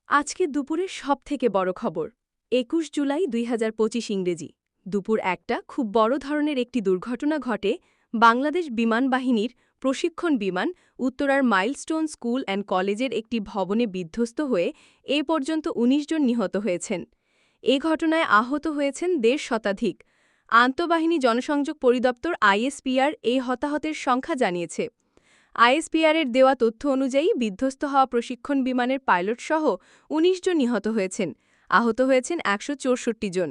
আজকে দুপুরের সবথেকে বড় খবর ২১ জুলাই ২০২৫ ইংরেজি দুপুর ১টা খুব বড় ধরনের একটি দুর্ঘটনা ঘটে বাংলাদেশ বিমান বাহিনীর প্রশিক্ষণ বিমান উত্তরার মাইলস্টোন স্কুল অ্যান্ড কলেজের একটি ভবনে বিধ্বস্ত হয়ে এ পর্যন্ত ১৯ জন নিহত হয়েছেন এ ঘটনায় আহত হয়েছেন ১.৫ শতাধিক আন্তঃবাহিনী জনসংযোগ পরিদপ্তর আইএসপিআর এই হতাহতের সংখ্যা জানিয়েছে আইএসপিআরের দেওয়া তথ্য অনুযায়ী বিধ্বস্ত হওয়া প্রশিক্ষণ বিমানের পাইলটসহ ১৯ জন নিহত হয়েছেন আহত হয়েছেন ১৬৪ জন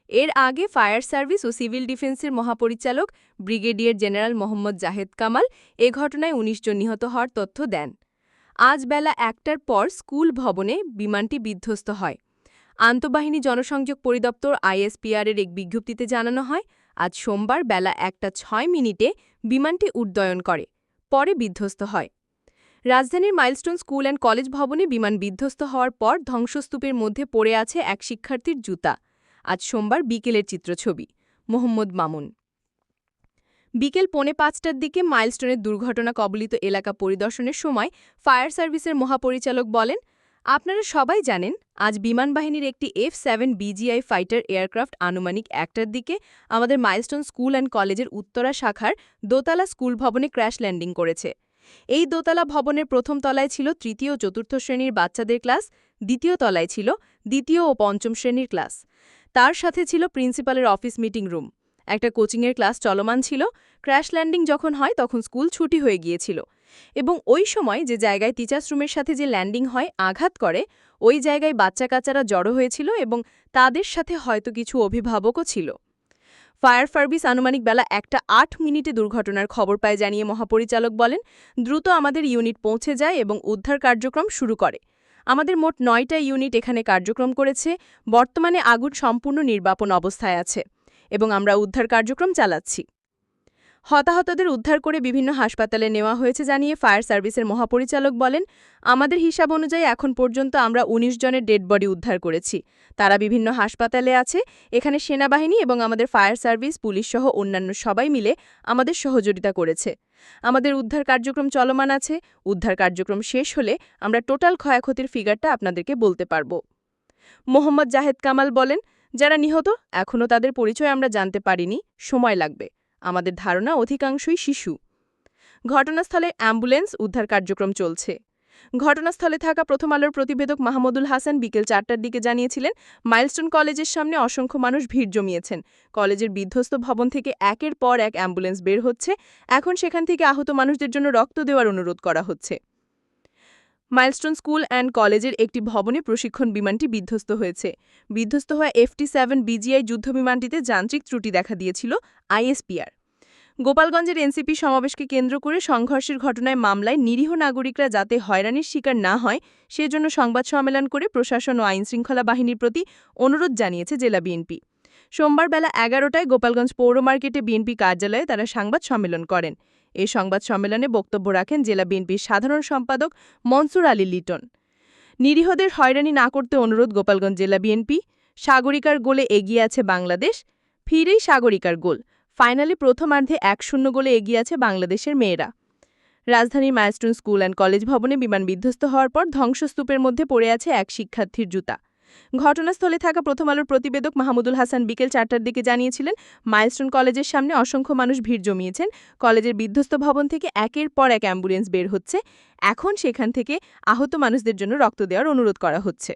এর আগে ফায়ার সার্ভিস ও সিভিল ডিফেন্সের মহাপরিচালক ব্রিগেডিয়ার জেনারেল মোহাম্মদ জাহেদ কামাল এ ঘটনায় ১৯ জন নিহত হওয়ার তথ্য দেন আজ বেলা ১টার পর স্কুল ভবনে বিমানটি বিধ্বস্ত হয় আন্তঃবাহিনী জনসংযোগ পরিদপ্তর আইএসপিআরের এক বিজ্ঞপ্তিতে জানানো হয় আজ সোমবার বেলা ১টা ৬ মিনিটে বিমানটি উড্ডয়ন করে পরে বিধ্বস্ত হয় রাজধানীর মাইলস্টোন স্কুল অ্যান্ড কলেজ ভবনে বিমান বিধ্বস্ত হওয়ার পর ধ্বংসস্তূপের মধ্যে পড়ে আছে এক শিক্ষার্থীর জুতা আজ সোমবার বিকেলের চিত্রছবি মোহাম্মদ মামুন বিকেল ৪:৫টার দিকে মাইলস্টোনের দুর্ঘটনা কবলিত এলাকা পরিদর্শনের সময় ফায়ার সার্ভিসের মহাপরিচালক বলেন আপনারা সবাই জানেন আজ বিমানবাহিনীর একটি F-7 বিজিআই ফাইটার এয়ারক্রাফট আনুমানিক ১টার দিকে আমাদের মাইলস্টোন স্কুল অ্যান্ড কলেজের উত্তরা শাখার দোতলা স্কুল ভবনে ক্র্যাশ ল্যান্ডিং করেছে এই দোতলা ভবনের প্রথম তলায় ছিল তৃতীয় ও চতুর্থ শ্রেণীর বাচ্চাদের ক্লাস দ্বিতীয় তলায় ছিল দ্বিতীয় ও পঞ্চম শ্রেণীর ক্লাস তার সাথে ছিল প্রিন্সিপালের অফিস মিটিং রুম একটা কোচিংয়ের ক্লাস চলমান ছিল ক্র্যাশ ল্যান্ডিং যখন হয় তখন স্কুল ছুটি হয়ে গিয়েছিল এবং ওই সময় যে জায়গায় টিচার্স রুমের সাথে যে ল্যান্ডিং হয় আঘাত করে ওই জায়গায় বাচ্চা কাচ্চারা জড়ো হয়েছিল এবং তাদের সাথে হয়তো কিছু অভিভাবকও ছিল ফায়ার সার্ভিস আনুমানিক বেলা ১টা ৮ মিনিটে দুর্ঘটনার খবর পায় জানিয়ে মহাপরিচালক বলেন দ্রুত আমাদের ইউনিট পৌঁছে যায় এবং উদ্ধার কার্যক্রম শুরু করে আমাদের মোট ৯টা ইউনিট এখানে কার্যক্রম করেছে বর্তমানে আগুন সম্পূর্ণ নির্বাপন অবস্থায় আছে এবং আমরা উদ্ধার কার্যক্রম চালাচ্ছি হতাহতদের উদ্ধার করে বিভিন্ন হাসপাতালে নেওয়া হয়েছে জানিয়ে ফায়ার সার্ভিসের মহাপরিচালক বলেন আমাদের হিসাব অনুযায়ী এখন পর্যন্ত আমরা ১৯ জনের ডেড বডি উদ্ধার করেছি তারা বিভিন্ন হাসপাতালে আছে এখানে সেনাবাহিনী এবং আমাদের ফায়ার সার্ভিস পুলিশ সহ অন্যান্য সবাই মিলে আমাদের সহযোগিতা করেছে আমাদের উদ্ধার কার্যক্রম চলমান আছে উদ্ধার কার্যক্রম শেষ হলে আমরা টোটাল ক্ষয়ক্ষতির ফিগারটা আপনাদেরকে বলতে পারব মোহাম্মদ জাহেদ কামাল বলেন যারা নিহত এখনও তাদের পরিচয় আমরা জানতে পারিনি সময় লাগবে আমাদের ধারণা অধিকাংশই শিশু ঘটনাস্থলে অ্যাম্বুলেন্স উদ্ধার কার্যক্রম চলছে ঘটনাস্থলে থাকা প্রথম আলোর প্রতিবেদক মাহমুদুল হাসান বিকেল ৪টার দিকে জানিয়েছিলেন মাইলস্টোন কলেজের সামনে অসংখ্য মানুষ ভিড় জমিয়েছেন কলেজের বিধ্বস্ত ভবন থেকে একের পর এক অ্যাম্বুলেন্স বের হচ্ছে এখন সেখান থেকে আহত মানুষদের জন্য রক্ত দেওয়ার অনুরোধ করা হচ্ছে মাইলস্টোন স্কুল অ্যান্ড কলেজের একটি ভবনে প্রশিক্ষণ বিমানটি বিধ্বস্ত হয়েছে বিধ্বস্ত হওয়া FT-7 বিজিআই যুদ্ধবিমানটিতে যান্ত্রিক ত্রুটি দেখা দিয়েছিল আইএসপিআর গোপালগঞ্জের এনসিপি সমাবেশকে কেন্দ্র করে সংঘর্ষের ঘটনায় মামলায় নিরীহ নাগরিকরা যাতে হয়রানির শিকার না হয় সেজন্য সংবাদ সম্মেলন করে প্রশাসন ও আইনশৃঙ্খলা বাহিনীর প্রতি অনুরোধ জানিয়েছে জেলা বিএনপি সোমবার বেলা ১১টায় গোপালগঞ্জ পৌর মার্কেটে বিএনপি কার্যালয়ে তারা সংবাদ সম্মেলন করেন এই সংবাদ সম্মেলনে বক্তব্য রাখেন জেলা বিএনপির সাধারণ সম্পাদক মনসুর আলী লিটন নিরীহদের হয়রানি না করতে অনুরোধ গোপালগঞ্জ জেলা বিএনপি সাগরিকার গোলে এগিয়ে আছে বাংলাদেশ ফিরেই সাগরিকার গোল ফাইনালে প্রথমার্ধে ১-০ গোলে এগিয়ে আছে বাংলাদেশের মেয়েরা রাজধানীর মাইলস্টোন স্কুল অ্যান্ড কলেজ ভবনে বিমান বিধ্বস্ত হওয়ার পর ধ্বংসস্তূপের মধ্যে পড়ে আছে এক শিক্ষার্থীর জুতা ঘটনাস্থলে থাকা প্রথম আলোর প্রতিবেদক মাহমুদুল হাসান বিকেল ৪টার দিকে জানিয়েছিলেন মাইলস্টোন কলেজের সামনে অসংখ্য মানুষ ভিড় জমিয়েছেন কলেজের বিধ্বস্ত ভবন থেকে একের পর এক অ্যাম্বুলেন্স বের হচ্ছে এখন সেখান থেকে আহত মানুষদের জন্য রক্ত দেওয়ার অনুরোধ করা হচ্ছে